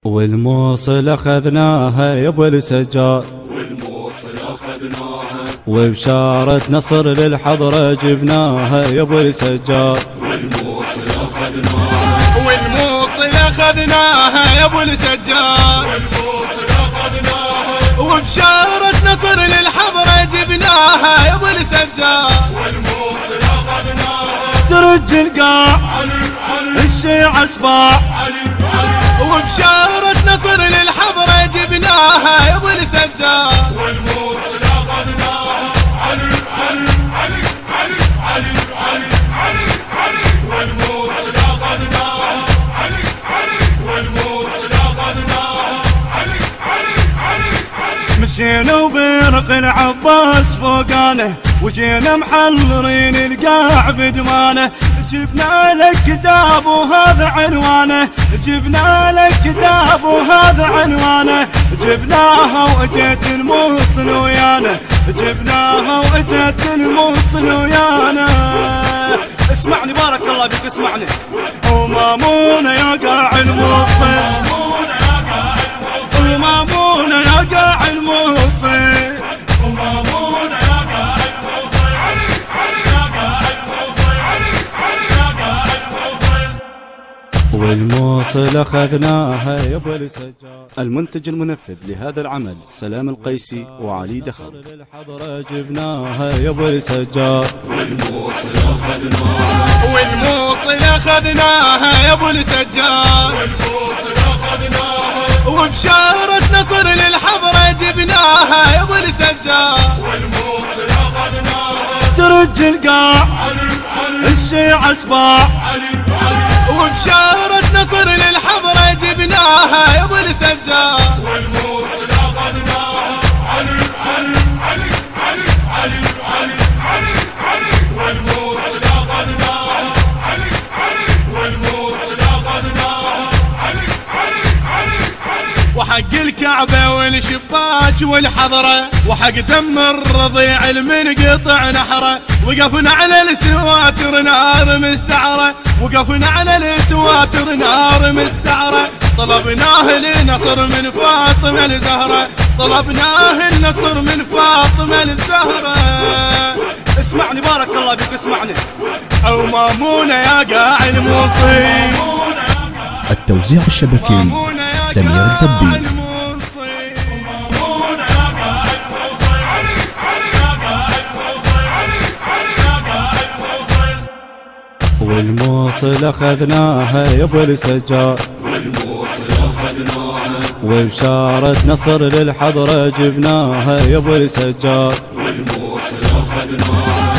والموصل اخذناها يا ابو السجاد، وبشارة نصر للحضرة جبناها يا ابو السجاد، والموصل اخذناها يا ابو السجاد، وبشارة نصر للحضرة جبناها يا ابو السجاد، ترج القاع الشيعة صباح، وبشارة نصر للحضرة جبناها يا ابو السجاد، والموصل اخذناها علي علي علي علي علي علي علي علي، والموصل اخذناها علي علي، والموصل اخذناها علي علي علي علي. مشينا وبرق العباس فوقانه، وجينا محضرين القاع بدمانه، جبنا لك كتاب وهذا عنوانه، جبنا لك كتاب وهذا عنوانه، جبناها واجت الموصل ويانا، جبناها واجت الموصل ويانا. اسمعني بارك الله بك، اسمعني. ومامونة يا قاع الموصل، ومامونة يا قاع الموصل، والموصل اخذناها يا ابو السجاد. المنتج المنفذ لهذا العمل سلام القيسي وعلي دخل. الحضرة جبناها يا ابو السجاد، والموصل اخذناها، والموصل اخذناها يا ابو السجاد، والموصل اخذناها، وبشارة نصر للحضرة جبناها يا ابو السجاد، والموصل اخذناها، ترج القاع الشيعة صباح، وبشارة نصر للحضرة جبناها يا ابو السجاد، والموصل اخذناها علي علي علي علي علي علي علي علي، والموصل اخذناها علي علي، والموصل اخذناها علي علي علي علي. وحق الكعبة والشباك والحضرة، وحق دم الرضيع المنقطع نحره، وقفنا على السواتر نار مستعرة، وقفنا على السواتر نار مستعرة، طلبناه لنصر من فاطمة الزهرة، طلبناه النصر من فاطمة الزهرة. اسمعني بارك الله بك، اسمعني. ومامونة يا قاع الموصل، التوزيع الشبكي سمير الدبي. والموصل اخذناها يا ابو السجاد، والموصل اخذناها، وبشارة نصر للحضرة جبناها يا ابو السجاد، والموصل اخذناها.